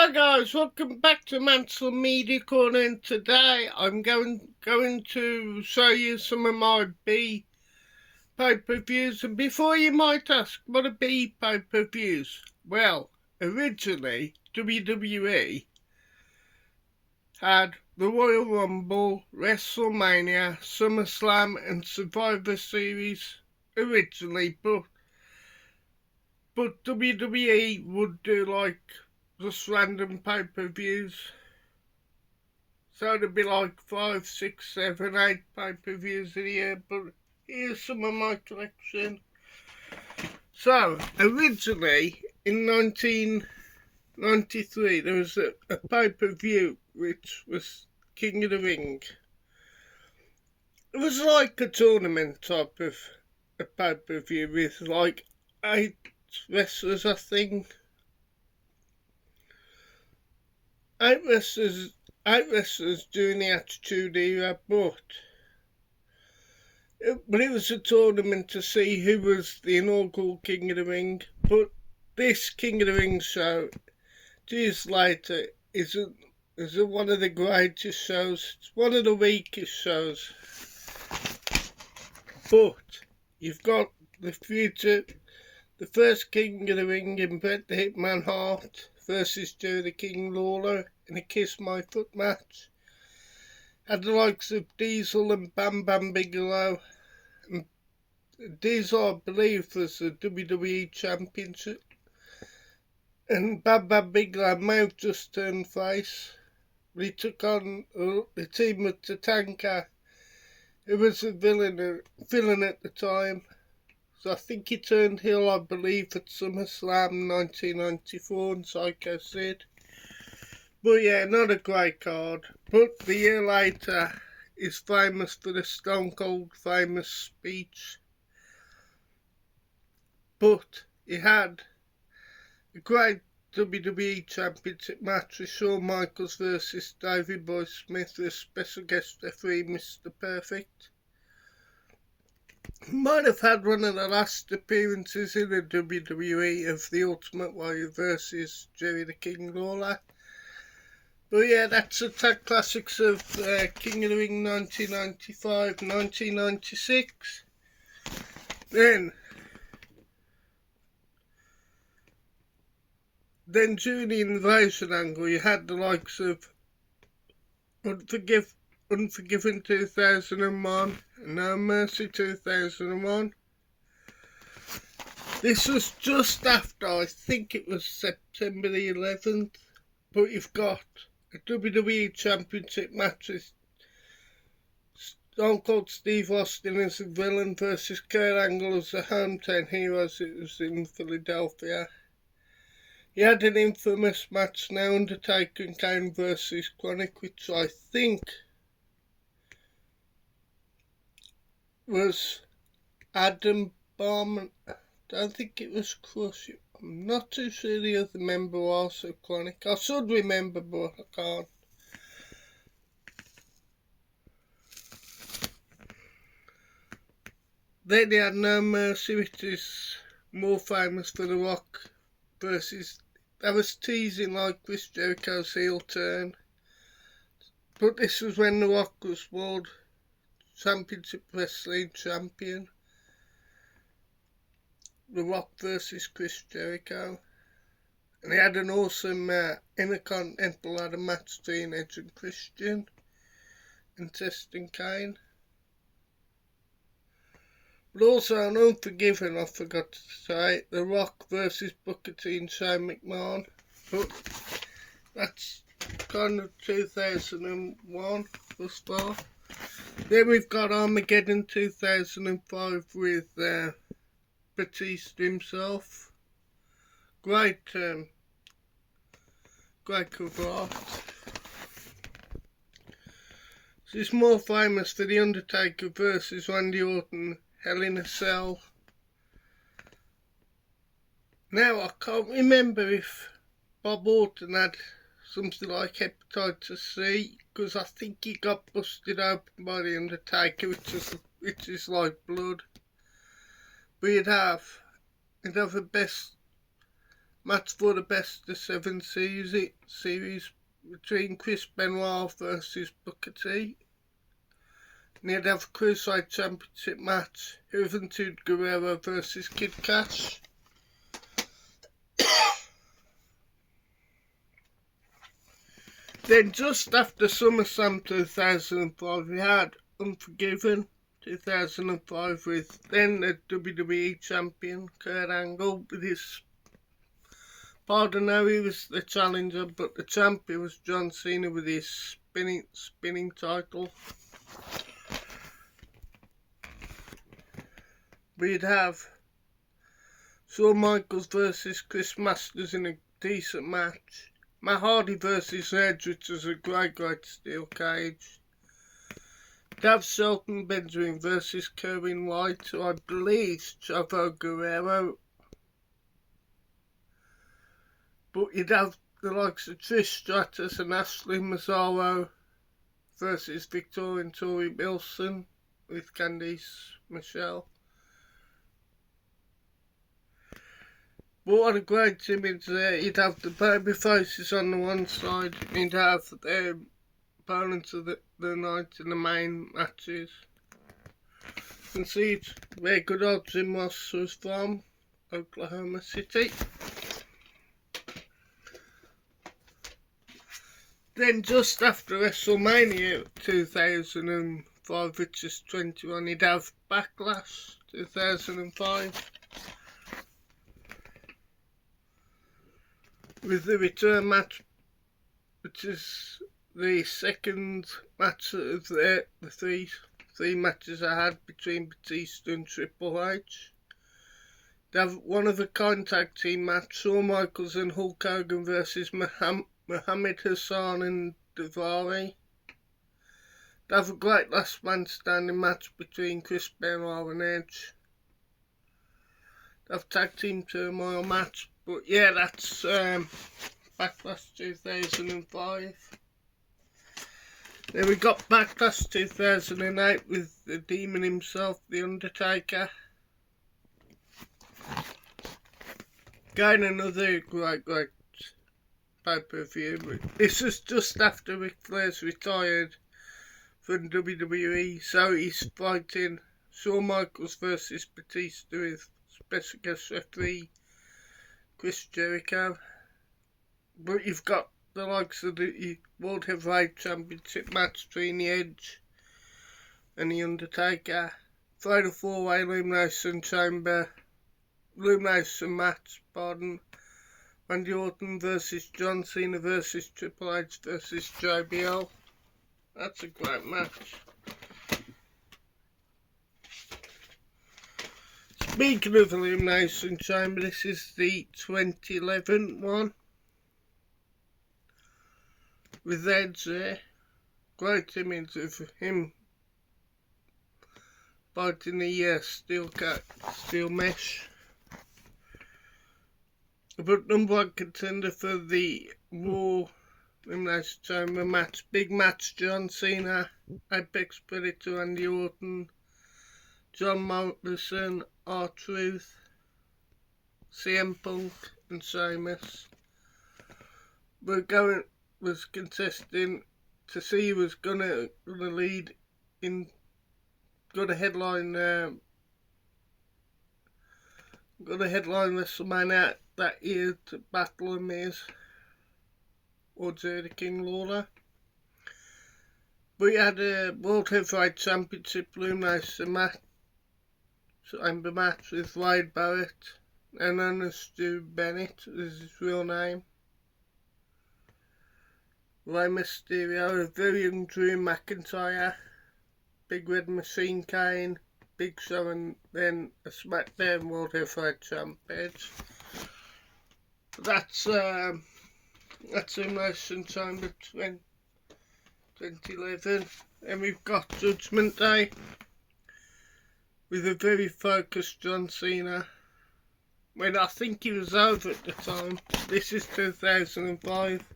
Hi guys, welcome back to Mansell Media Corner, and today I'm going to show you some of my B pay-per-views. And before you might ask, what are B pay-per-views? Well, originally WWE had the Royal Rumble, WrestleMania, SummerSlam and Survivor Series originally, but WWE would do like just random pay-per-views. So it'd be like 5, 6, 7, 8 pay-per-views a year, but here's some of my collection. So, originally, in 1993, there was a pay-per-view which was King of the Ring. It was like a tournament type of a pay-per-view with like 8 wrestlers, I think. 8 wrestlers during the Attitude Era, but it was a tournament to see who was the inaugural King of the Ring. But this King of the Ring show, 2 years later, is one of the greatest shows. It's one of the weakest shows. But you've got the future, the first King of the Ring in Bret the Hitman Hart versus Joe the King Lawler in a Kiss My Foot match. Had the likes of Diesel and Bam Bam Bigelow. And Diesel, I believe, was the WWE Championship. And Bam Bam Bigelow may have just turned face. But he took on the team of Tatanka, who was a villain at the time. So I think he turned heel, I believe, at SummerSlam 1994 and Psycho Sid. But yeah, not a great card. But the year later is famous for the Stone Cold famous speech. But he had a great WWE Championship match with Shawn Michaels versus Davey Boy Smith with special guest referee Mr. Perfect. Might have had one of the last appearances in the WWE of the Ultimate Warrior versus Jerry the King Lawler. But yeah, that's the tag classics of King of the Ring 1995-1996. Then during the Invasion angle, you had the likes of Unforgiven 2001 and No Mercy 2001. This was just after, I think it was September the 11th, but you've got a WWE Championship match with Stone Cold Steve Austin as a villain versus Kurt Angle as the hometown hero as it was in Philadelphia. You had an infamous match now, Undertaker and Kane versus Chronic, which I think was Adam Barman. I don't think it was Crush. I'm not too sure the other member was of Chronic. I should remember, but I can't. Then you had No Mercy, which is more famous for The Rock versus. That was teasing like Chris Jericho's heel turn. But this was when The Rock was World Championship Wrestling Champion. The Rock versus Chris Jericho. And he had an awesome Intercontinental ladder match between Edge and Christian and Testing Kane. But also on Unforgiven, I forgot to say, The Rock versus Booker T and Shane McMahon. But that's kind of 2001 thus far. Then we've got Armageddon 2005 with Batista himself. Great cover art. He's more famous for The Undertaker versus Randy Orton, Hell in a Cell. Now I can't remember if Bob Orton had something like hepatitis C, because I think he got busted open by The Undertaker, which is like blood. But you'd have a best match for the best of 7 series between Chris Benoit versus Booker T. And you'd have a Cruiserweight Championship match, Juventud Guerrero versus Kid Cash. Then just after SummerSlam 2005, we had Unforgiven 2005 with then the WWE champion Kurt Angle with his, pardon, now he was the challenger, but the champion was John Cena with his spinning title. We'd have Shawn Michaels versus Chris Masters in a decent match. Matt Hardy versus Edge, which was a great steel cage. Dav Shelton Benjamin versus Kerwin White, who I believe is Chavo Guerrero. But you'd have the likes of Trish Stratus and Ashley Mazzaro versus Victoria and Tori Wilson with Candice Michelle. But what a great image there. You'd have the baby faces on the one side, and you'd have their opponents of the night in the main matches. You can see where good old Jim Ross was from, Oklahoma City. Then just after WrestleMania 2005, which is 21, you'd have Backlash 2005. With the return match, which is the second match of the three matches I had between Batista and Triple H. They have one of a kind tag team match, Shawn Michaels and Hulk Hogan versus Muhammad Hassan and Daivari. They have a great last man standing match between Chris Benoit and Edge. They have tag team turmoil match. But yeah, that's Backlash 2005. Then we got Backlash 2008 with the Demon himself, The Undertaker. Again, another great pay-per-view. But this is just after Ric Flair's retired from WWE, so he's fighting Shawn Michaels versus Batista with special guest referee Chris Jericho. But you've got the likes of the World Heavyweight Championship match between the Edge and the Undertaker. Fatal 4-way Elimination match, Randy Orton versus John Cena versus Triple H versus JBL. That's a great match. Speaking of Elimination Chamber, this is the 2011 one with Edge there. Great image of him fighting the steel mesh. But number one contender for the Raw Elimination Chamber match, big match, John Cena, Apex Predator, Randy Orton, John Morrison, R-Truth, CM Punk and Sheamus. Was contesting to see who was gonna lead in, gonna headline WrestleMania that year to battle Miz or Jerry King Lawler. We had a World Heavyweight Championship Elimination match with Wade Barrett, and known as Stu Bennett is his real name. Rey Mysterio, a very young Drew McIntyre, Big Red Machine Kane, Big Show, and then a SmackDown World Heavyweight Champ Edge. That's Elimination Chamber 2011. And we've got Judgment Day with a very focused John Cena. When I think he was over at the time. This is 2005.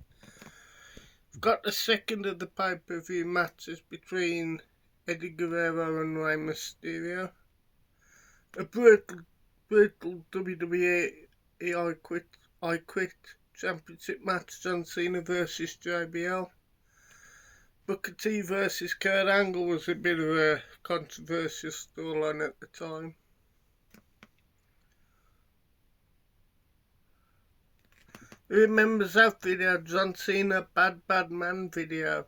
We've got the second of the pay-per-view matches between Eddie Guerrero and Rey Mysterio. A brutal WWE I Quit Championship match, John Cena versus JBL. Booker T versus Kurt Angle was a bit of a controversial storyline at the time. Who remembers that video? John Cena Bad Man video.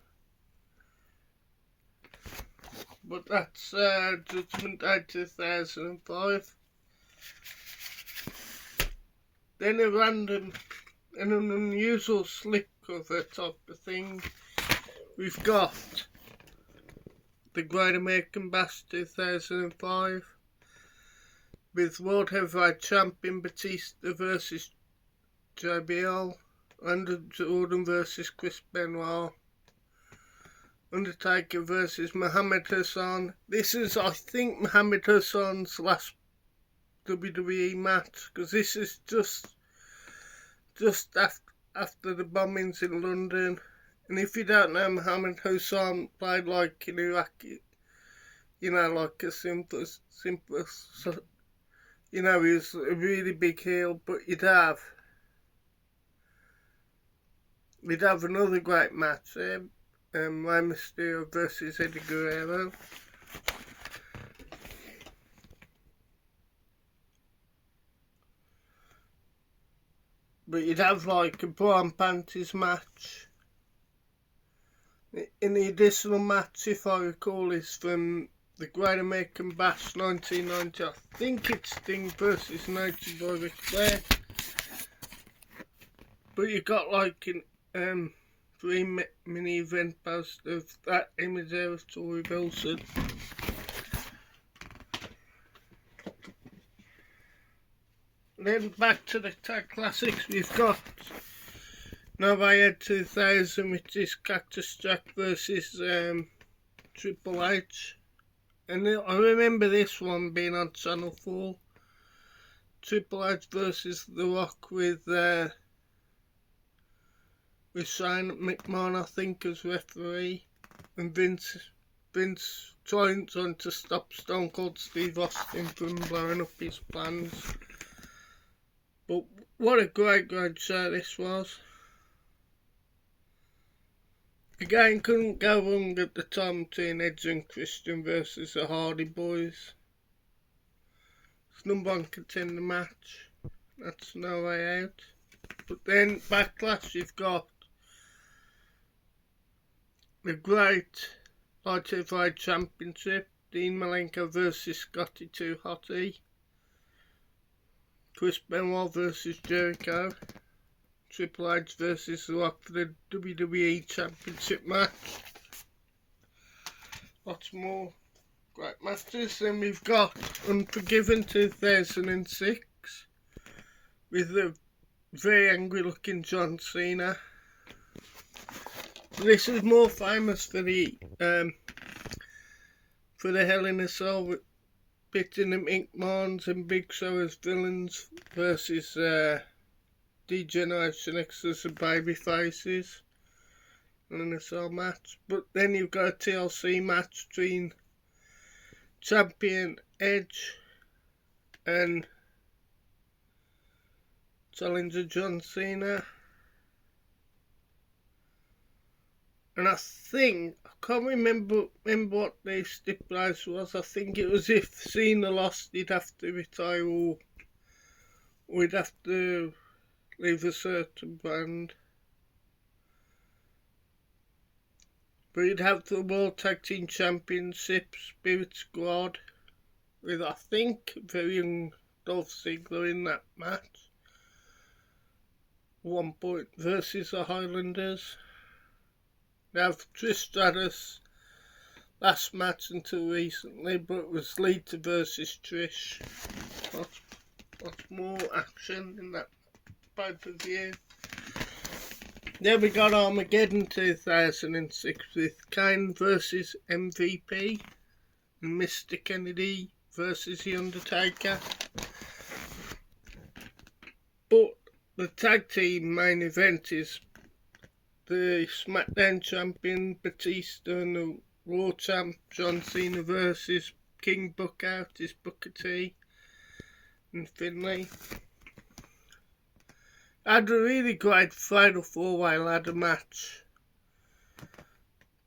But that's Judgment Day 2005. Then a random and an unusual slipcover type of thing. We've got the Great American Bash 2005 with World Heavyweight Champion Batista versus JBL, Andrew Jordan versus Chris Benoit, Undertaker versus Muhammad Hassan. This is, I think, Muhammad Hassan's last WWE match, because this is just after the bombings in London. And if you don't know, Muhammad Hassan played like in Iraqi, like a simple, he was a really big heel. But you'd have another great match there, Rey Mysterio versus Eddie Guerrero. But you'd have like a bra and panties match. In the additional match, if I recall, is from the Great American Bash 1990. I think it's Sting versus Nature Boy Ric Flair. But you got like in 3 mini event post of that image there of Tori Wilson. Then back to the tag classics, we've got November 2000, which is Cactus Jack versus Triple H. And I remember this one being on Channel 4. Triple H versus The Rock with Shane McMahon, I think, as referee. And Vince trying to stop Stone Cold Steve Austin from blowing up his plans. But what a great show this was. Again, couldn't go wrong at the time between Edge and Christian versus the Hardy Boys. It's #1 contender match. That's No Way Out. But then Backlash, you've got the great Light Heavyweight Championship, Dean Malenko versus Scotty 2 Hottie. Chris Benoit versus Jericho. Triple H versus The Rock for the WWE Championship match. Lots more great matches. Then we've got Unforgiven 2006 with the very angry looking John Cena. This is more famous for the Hell in a Cell with pitting the McMahons and Big Show as villains versus D-Generation X as the baby faces in a Cell match. But then you've got a TLC match between Champion Edge and Challenger John Cena. And I can't remember what the stipulation was. I think it was if Cena lost, he'd have to retire or we'd have to leave a certain brand. But he'd have the World Tag Team Championship Spirit Squad with, I think, very young Dolph Ziggler in that match. 1 point versus the Highlanders. They have Trish Stratus last match until recently, but it was Lita versus Trish. Lots more action in that pay-per-view. Then we got Armageddon 2006 with Kane versus MVP and Mr. Kennedy versus The Undertaker. But the tag team main event is the SmackDown champion Batista and the Raw champ John Cena versus King Bookout is Booker T and Finlay. had a really great Fatal 4-Way ladder match,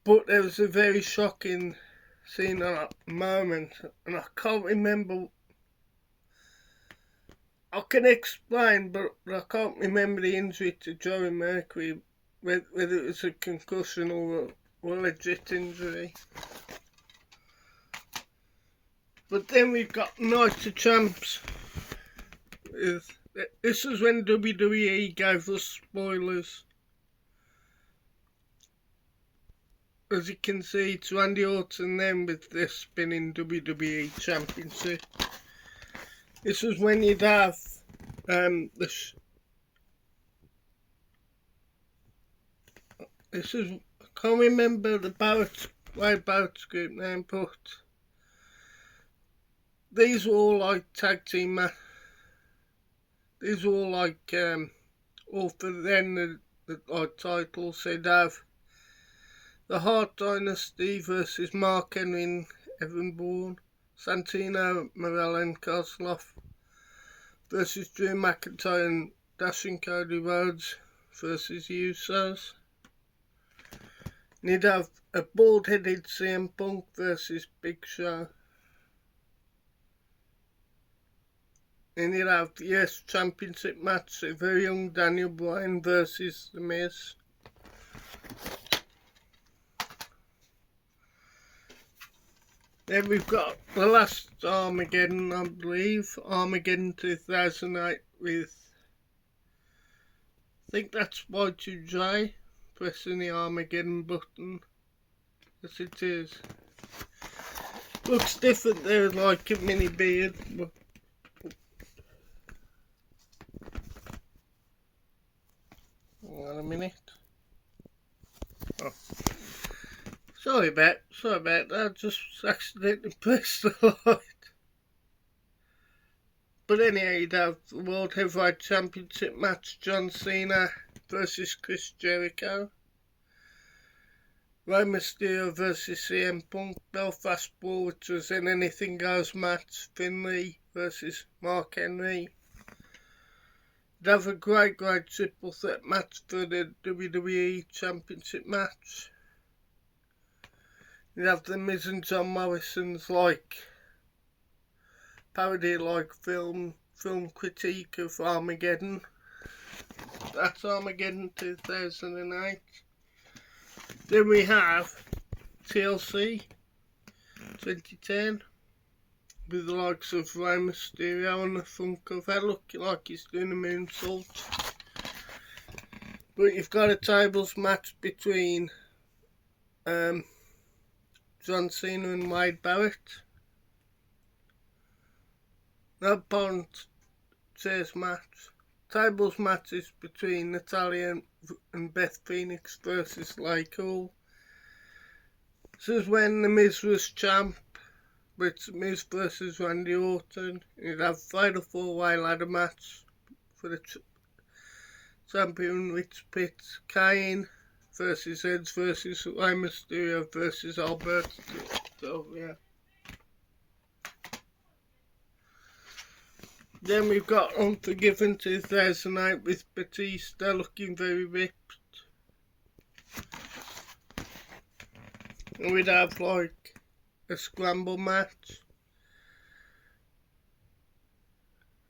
but there was a very shocking scene at that moment, and I can't remember. I can explain, but I can't remember the injury to Joey Mercury, whether it was a concussion or a legit injury. But then we've got Night of Champs. This is when WWE gave us spoilers. As you can see, it's Randy Orton then with this spinning WWE Championship. This was when you'd have this is, I can't remember the Barrett's group name, but these were all like tag team these were all like all for then the titles. They'd have the Hart Dynasty versus Mark Henry and Evan Bourne, Santino, Morel and Kozlov versus Drew McIntyre and Dashing Cody Rhodes versus Usos. And you'd have a bald-headed CM Punk versus Big Show. And you'd have the US Championship match, a very young Daniel Bryan versus The Miz. Then we've got the last Armageddon, I believe, Armageddon 2008 with, I think that's Y2J pressing the Armageddon button. Yes, it is. Looks different there, like a mini beard. But hang on a minute. Oh. Sorry about that, I just accidentally pressed the light. But anyhow, you'd have the World Heavyweight Championship match, John Cena versus Chris Jericho. Rey Mysterio versus CM Punk, Belfast Brawl, which was an anything goes match, Finlay versus Mark Henry. You'd have a great triple threat match for the WWE Championship match. You'd have the Miz and John Morrison's parody film critique of Armageddon. That's Armageddon 2008. Then we have TLC 2010 with the likes of Rey Mysterio on the front cover, looking like he's doing a moonsault. But you've got a tables match between John Cena and Wade Barrett. No opponent chairs match. Tables matches between Natalia and Beth Phoenix versus Cool. This is when The Miz was champ, with Miz versus Randy Orton. You'd have Fatal 4-Way ladder match for the champion, which pits Kane versus Edge versus Rey Mysterio versus Albert. So yeah. Then we've got Unforgiven 2008 with Batista looking very ripped. And we'd have like a scramble match.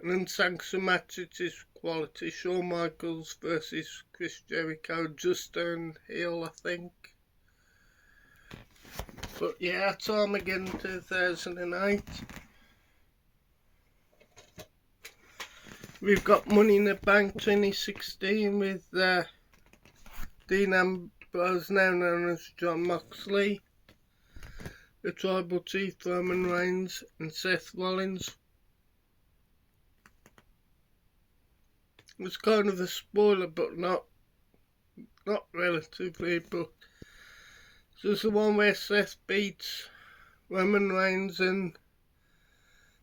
An unsanctioned match, it is quality. Shawn Michaels versus Chris Jericho, just turned heel, I think. But yeah, that's Armageddon 2008. We've got Money in the Bank 2016 with Dean Ambrose, now known as John Moxley, the Tribal Chief Roman Reigns and Seth Rollins. It's kind of a spoiler, but not relatively, but this is the one where Seth beats Roman Reigns and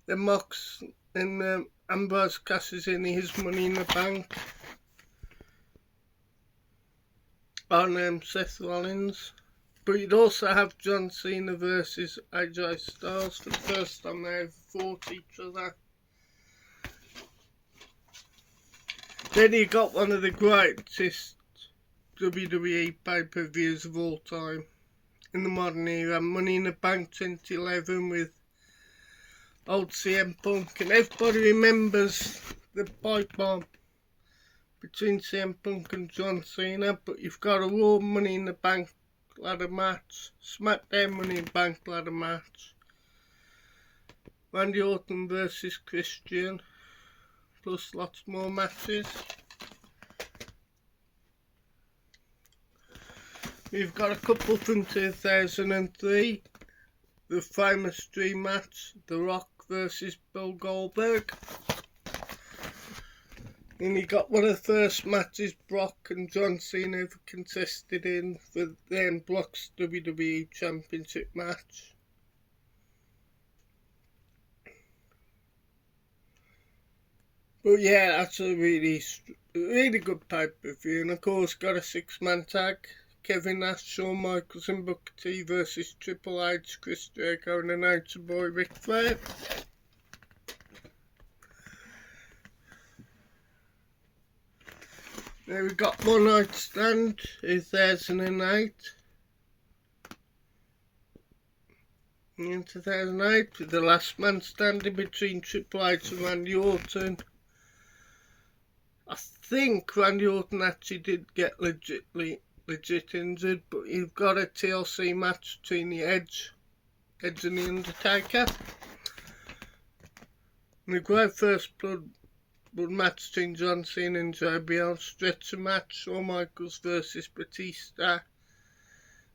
the Mox and Ambrose cashes in his Money in the Bank on Seth Rollins. But you'd also have John Cena versus AJ Styles for the first time they ever fought each other. Then you got one of the greatest WWE pay-per-views of all time in the modern era, Money in the Bank 2011 with old CM Punk, and everybody remembers the pipe bomb between CM Punk and John Cena, but you've got a Raw Money in the Bank ladder match, SmackDown Money in the Bank ladder match, Randy Orton versus Christian, plus lots more matches. We've got a couple from 2003, the famous dream match, The Rock versus Bill Goldberg. And you got one of the first matches Brock and John Cena ever contested in for then Brock's WWE Championship match. But yeah, that's a really good pay-per-view. And of course got a 6-man tag. Kevin Nash, Shawn Michaels and Booker T versus Triple H, Chris Jericho and the Nature Boy Ric Flair. Now we got One Night Stand, 2008. In 2008, with the last man standing between Triple H and Randy Orton. I think Randy Orton actually did get legit injured, but you've got a TLC match between the Edge and the Undertaker. And a great first blood match between John Cena and JBL, stretcher match, Shawn Michaels versus Batista,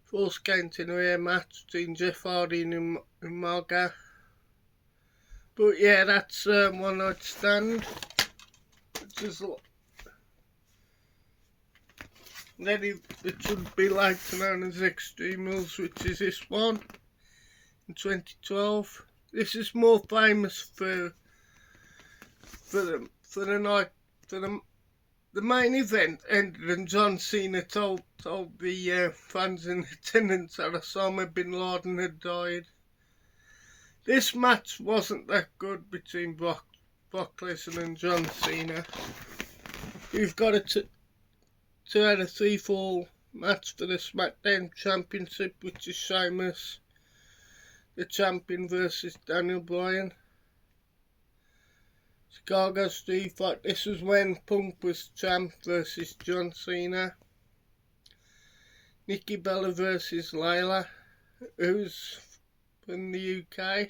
Force Count in a rare match between Jeff Hardy and Umaga. But yeah, that's One Night Stand, which is then it should be later known as Extreme Rules, which is this one in 2012. This is more famous for the main event ended and John Cena told the fans in attendance that Osama bin Laden had died. This match wasn't that good between Brock Lesnar and John Cena. We've got a 2 out of 3 fall match for the SmackDown Championship, which is Sheamus, the champion, versus Daniel Bryan. Chicago Street Fight. This was when Punk was champ versus John Cena. Nikki Bella versus Layla, who's from the UK.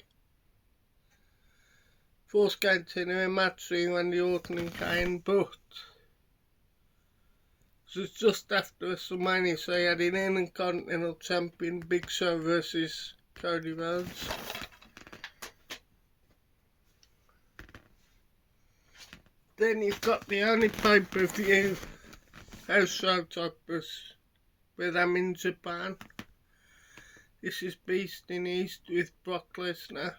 Force Count in a match between Randy Orton and Kane, but it was just after WrestleMania, so he had an Intercontinental Champion Big Show versus Cody Rhodes. Then you've got the only pay-per-view house show type where I'm in Japan. This is Beast in East with Brock Lesnar.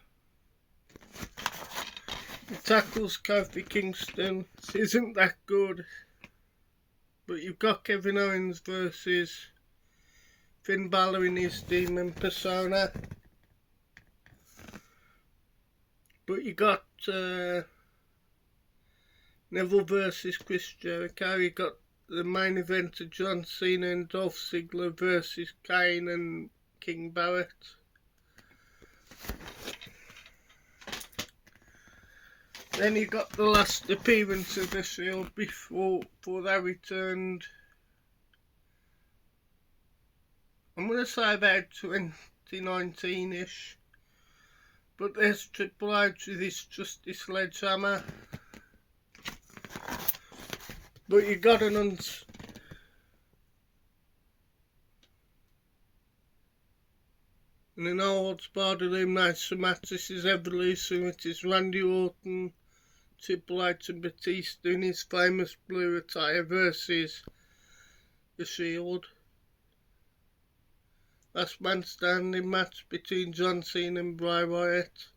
He tackles Kofi Kingston. This isn't that good. But you've got Kevin Owens versus Finn Balor in his demon persona. But you got Neville versus Chris Jericho. You got the main event of John Cena and Dolph Ziggler versus Kane and King Barrett. Then you got the last appearance of the Shield before they returned. I'm going to say about 2019-ish. But there's Triple H with his trusty sledgehammer. But you got an holds barred elimination match. This is Evolution, which is Randy Orton, Triple H and Batista in his famous blue attire versus the Shield. Last man standing match between John Cena and Bray Wyatt.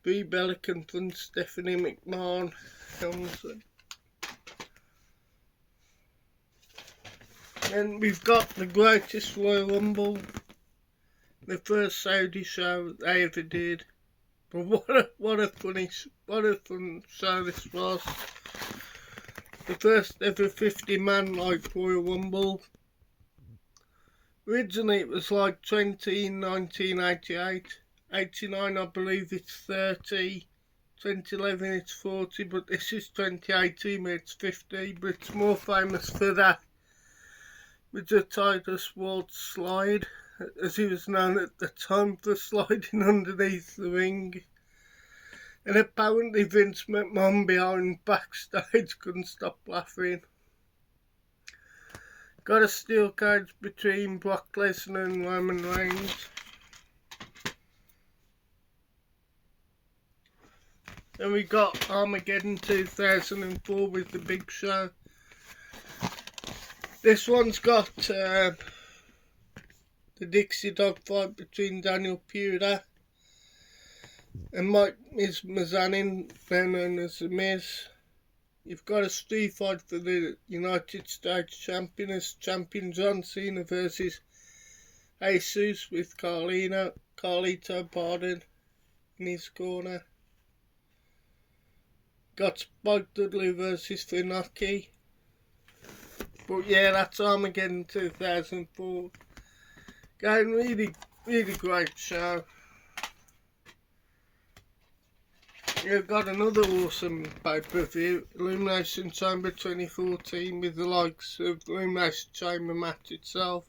Brie Bella confronts Stephanie McMahon. Then we've got the greatest Royal Rumble, the first Saudi show they ever did. But what a fun show this was. the first ever 50-man like Royal Rumble. Originally it was like 20 in 1988, 89 I believe it's 30, 2011 it's 40, but this is 2018 where it's 50, but it's more famous for that with the Titus Ward slide, as he was known at the time for sliding underneath the ring. And apparently Vince McMahon behind backstage couldn't stop laughing. Got a steel cage between Brock Lesnar and Roman Reigns. Then we got Armageddon 2004 with the Big Show. This one's got the Dixie Dog fight between Daniel Puder and Mike Mizanin, then known as The Miz. You've got a street fight for the United States champion as champion John Cena versus Jesus with Carlito in his corner. Got Spike Dudley versus Funaki. But yeah, that's Armageddon 2004. Again, really great show. You've got another awesome pay-per-view, Elimination Chamber 2014, with the likes of the Elimination Chamber match itself,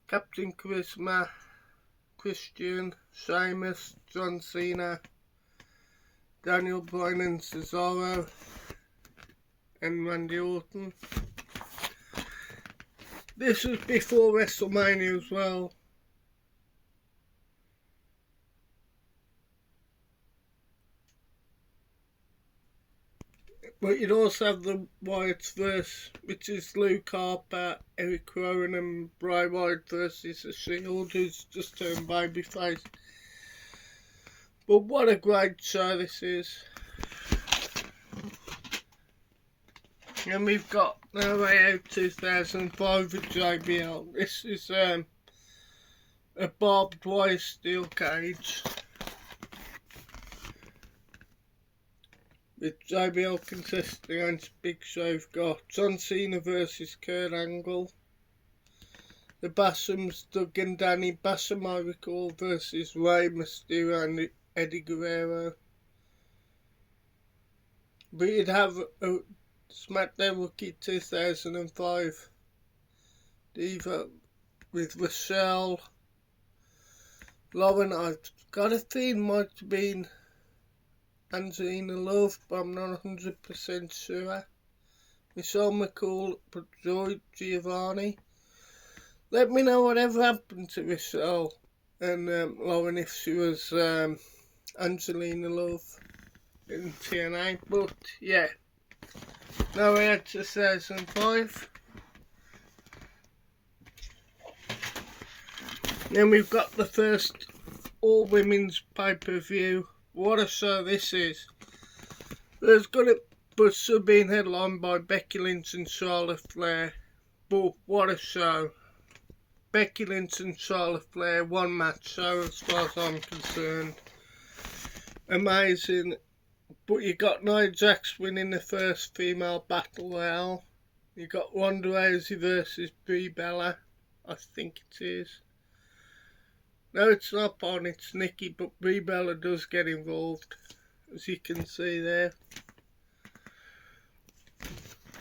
Captain Charisma, Christian, Sheamus, John Cena, Daniel Bryan and Cesaro, and Randy Orton. This was before WrestleMania as well. But you'd also have the Wyatt's verse, which is Luke Harper, Eric Rowan and Bray Wyatt versus The Shield, who's just turned babyface. But what a great show this is. And we've got No Way Out 2005 with JBL. This is a barbed wire steel cage with JBL contesting against Big Show. We've got John Cena versus Kurt Angle. The Bassams, Doug and Danny Bassam, I recall, versus Rey Mysterio and Eddie Guerrero. But you'd have a SmackDown Rookie 2005 Diva with Rochelle, Lauren. I've got a feeling might have been Angelina Love, but I'm not 100% sure. Michelle McCool, but Joy Giovanni. Let me know whatever happened to Michelle and Lauren, if she was Angelina Love in TNA. But yeah, now we had 2005. Then we've got the first all women's pay-per-view. What a show this is. There's gonna be being headlined by Becky Lynch and Charlotte Flair. But what a show. Becky Lynch and Charlotte Flair, one match show as far as I'm concerned. Amazing. But you got Nia Jax winning the first female battle royale. You got Ronda Rousey versus Brie Bella, I think it is. No, it's not on, it's Nikki, but Brie Bella does get involved, as you can see there.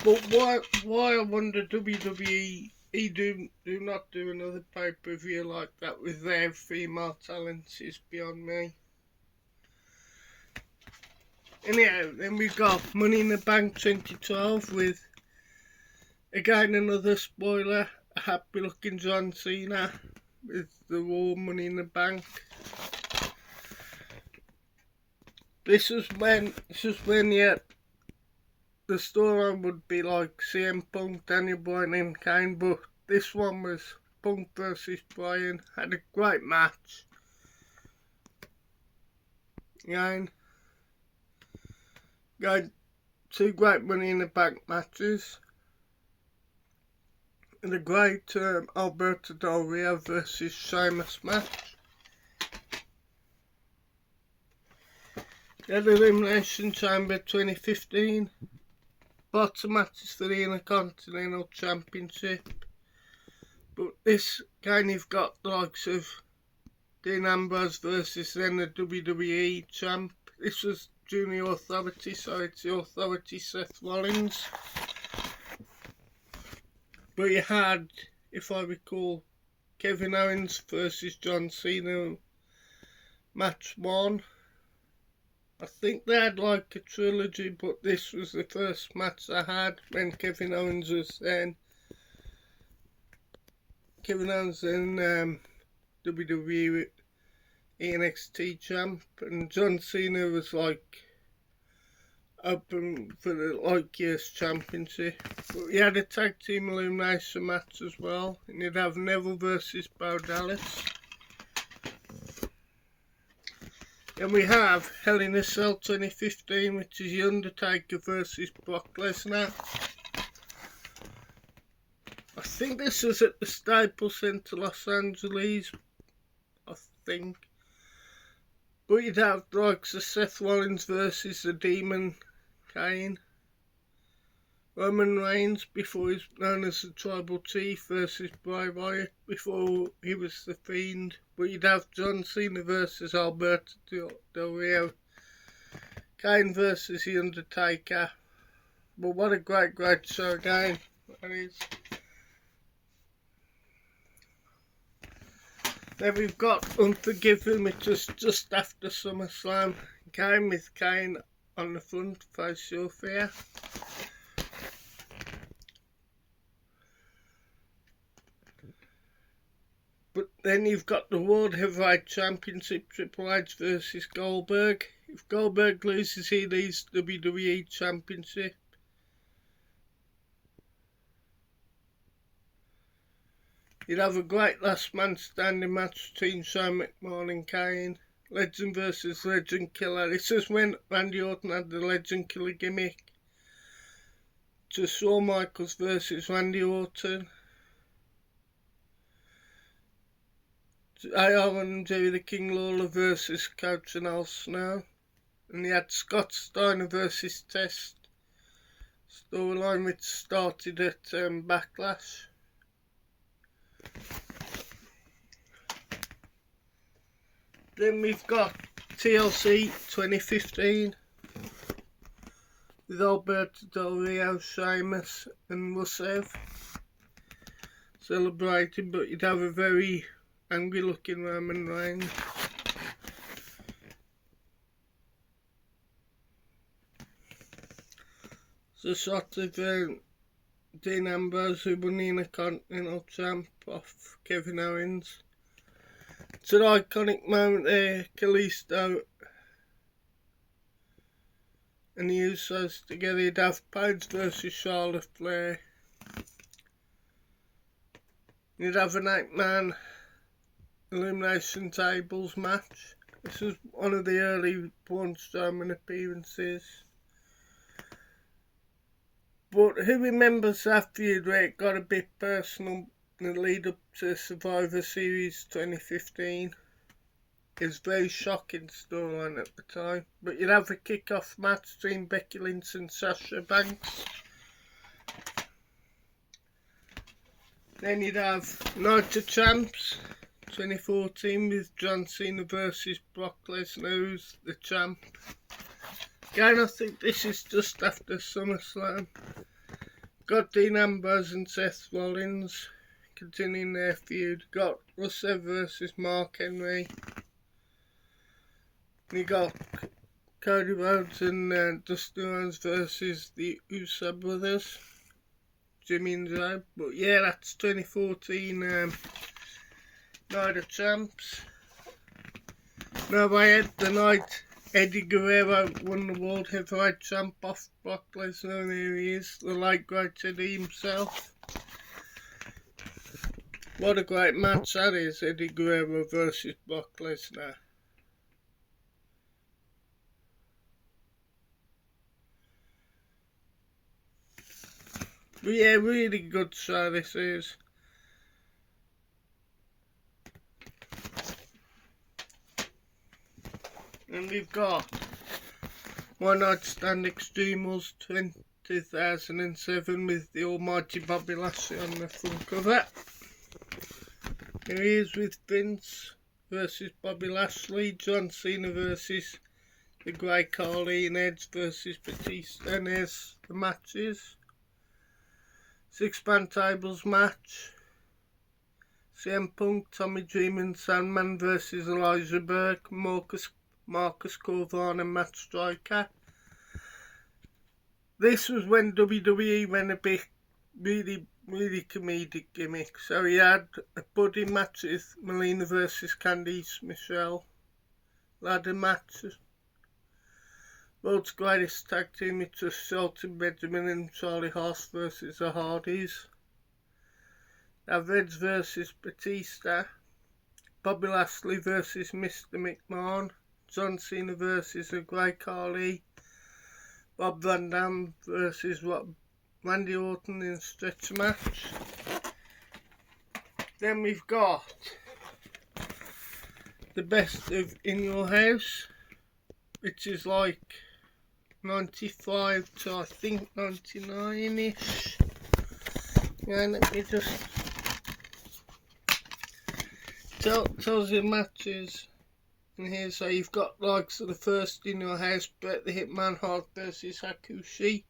But why I wonder WWE do not do another pay-per-view like that with their female talents is beyond me. Anyhow, then we've got Money in the Bank 2012 with, again another spoiler, a happy looking John Cena with the Raw Money in the Bank. This was when yeah, the storyline would be like CM Punk, Daniel Bryan and Kane, but this one was Punk versus Bryan. Had a great match. Again, got two great Money in the Bank matches. And a great Alberto Del Rio versus Sheamus match. The Elimination Chamber 2015. bottom matches for the Intercontinental Championship. But this kind of got the likes of Dean Ambrose versus then the WWE champ. This was during the Authority, so it's the Authority Seth Rollins. But you had, if I recall, Kevin Owens versus John Cena, match 1. I think they had like a trilogy, but this was the first match I had when Kevin Owens was then WWE NXT champ, and John Cena was like open for the US championship. But he had a tag team elimination match as well, and you'd have Neville versus Bo Dallas. And we have Hell in a Cell 2015, which is The Undertaker versus Brock Lesnar. I think this was at the Staples Center, Los Angeles, I think. But you'd have the likes of Seth Rollins versus the Demon Kane. Roman Reigns, before he was known as the Tribal Chief, versus Bray Wyatt, before he was the Fiend. But you'd have John Cena versus Alberto Del Rio. Kane versus The Undertaker. But what a great show again that is. Then we've got Unforgiven, which was just after SummerSlam. Game with Kane on the front, Face Your Fear. But then you've got the World Heavyweight Championship, Triple H versus Goldberg. If Goldberg loses, he leaves WWE Championship. You'd have a great last man standing match between Shane McMahon and Kane. Legend versus Legend Killer. This is when Randy Orton had the Legend Killer gimmick. To Shawn Michaels versus Randy Orton. AR and Jerry the King Lawler versus Coach and Al Snow. And you had Scott Steiner versus Test. Storyline which started at Backlash. Then we've got TLC 2015 with Alberto Del Rio, Sheamus and Rusev celebrating, but you'd have a very angry looking Roman Reigns. It's a shot of Dean Ambrose, who won the Intercontinental Champ off Kevin Owens. It's an iconic moment there, Kalisto and the Usos together. You'd have Paige versus Charlotte Flair. You'd have an 8-man elimination tables match. This was one of the early Braun Strowman appearances. But who remembers that feud where it got a bit personal in the lead up to Survivor Series 2015? It was a very shocking storyline at the time. But you'd have a kick-off match between Becky Lynch and Sasha Banks. Then you'd have Night of Champs 2014 with John Cena versus Brock Lesnar, who's the champ. Again, I think this is just after SummerSlam. Got Dean Ambrose and Seth Rollins continuing their feud. Got Rusev versus Mark Henry. You got Cody Rhodes and Dustin Rhodes versus the Uso brothers, Jimmy and Joe. But yeah, that's 2014 Night of Champs. No, I had the night Eddie Guerrero won the World Heavyweight Champ off Brock Lesnar, and here he is, the late great Eddie himself. What a great match that is, Eddie Guerrero versus Brock Lesnar. But yeah, really good show this is. And we've got One Night Stand Extreme Rules 20 2007 with the almighty Bobby Lashley on the front cover. Here he is with Vince versus Bobby Lashley, John Cena versus the Great Khali, and Edge versus Batista. And there's the matches. 6-man tables match. CM Punk, Tommy Dreamer and Sandman versus Elijah Burke, Marcus Corvan and Matt Striker. This was when WWE went a bit really comedic gimmick. So he had a buddy match with Melina versus Candice Michelle, ladder matches, world's greatest tag team, it was Shelton Benjamin and Charlie Haas versus the Hardys. Edge versus Batista, Bobby Lashley versus Mr. McMahon, John Cena versus the Great Khali, Bob Van Dam versus Randy Orton in a stretch match. Then we've got the best of In Your House, which is like 95 to I think 99-ish. Yeah, let me just tells you matches in here. So you've got like the first In Your House, Bret the Hitman Hart versus Hakushi.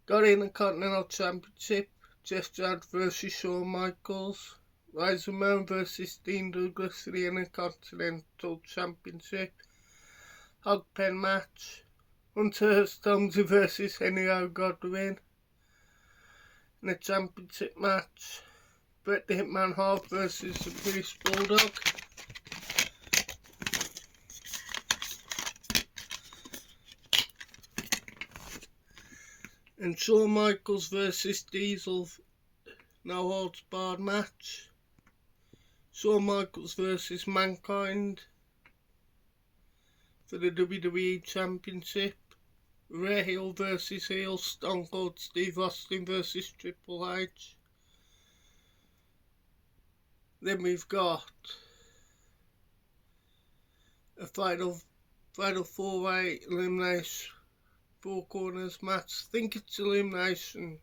Got Intercontinental Championship, Jeff Jarrett versus Shawn Michaels. Razor Ramon versus Dean Douglas for the Intercontinental Championship. Hog Pen match. Hunter Stormzy versus Henry O'Godwin in a championship match. Bret the Hitman Hart versus the British Bulldog. And Shawn Michaels versus Diesel, no holds barred match. Shawn Michaels versus Mankind for the WWE Championship. Rare Heel versus Heel, Stone Cold Steve Austin versus Triple H. Then we've got a Fatal 4-way elimination, 4 corners match. I think it's elimination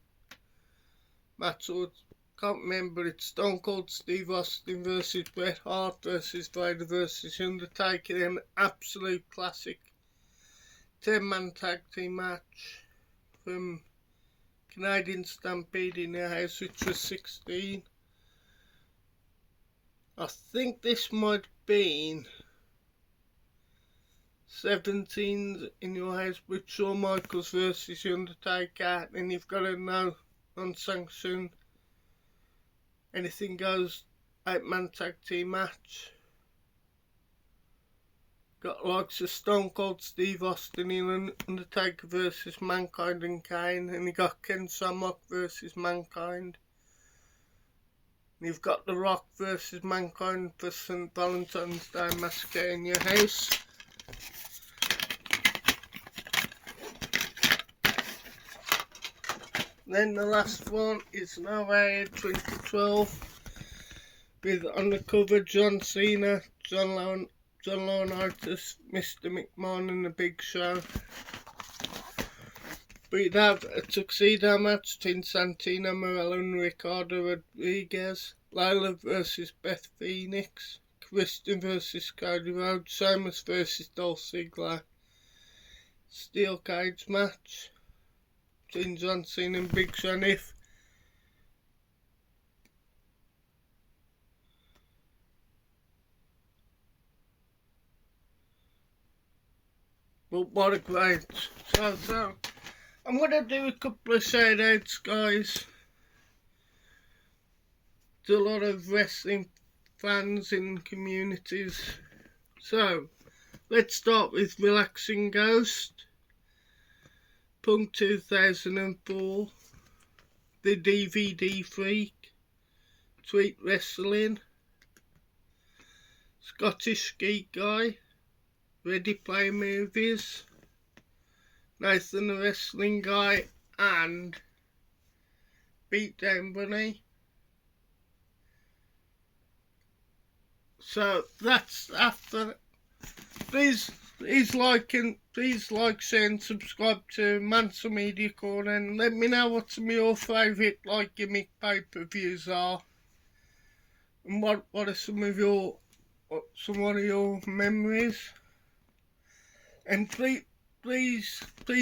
match, or can't remember. It's Stone Cold Steve Austin versus Bret Hart versus Vader versus Undertaker. Then absolute classic 10-man tag team match from Canadian Stampede in the House, which was 16. I think this might have been 17 In Your House with Shawn Michaels versus Undertaker. Then you've got a non-sanctioned anything goes 8-man tag team match. Got likes of Stone Cold Steve Austin in Undertaker versus Mankind and Kane, and you got Ken Shamrock versus Mankind. And you've got The Rock versus Mankind for St. Valentine's Day Massacre in Your House. Then the last one is No Way 2012 with on the cover John Cena, John Laurinaitis, Mr. McMahon and the Big Show. We'd have a tuxedo match between Santino Marella and Ricardo Rodriguez, Layla versus Beth Phoenix, Christian versus Cody Rhodes, Sheamus versus Dolph Ziggler, steel cage match between John Cena and Big Show. But what a great. So I'm going to do a couple of shout outs, guys, to a lot of wrestling fans and communities. So let's start with Relaxing Ghost, Punk 2004, The DVD Freak, Tweet Wrestling, Scottish Geek Guy, Ready Play Movies, Nathan the Wrestling Guy, and Beatdown Bunny. So that's after. Please please like, share and subscribe to Mansell Media Corner, and let me know what some of your favourite gimmick pay-per-views are, and what are some of your memories. And please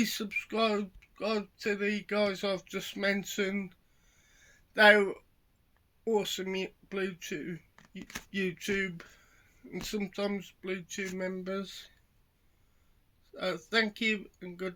subscribe to the guys I've just mentioned. They're awesome YouTube and sometimes Bluetooth members. Thank you and good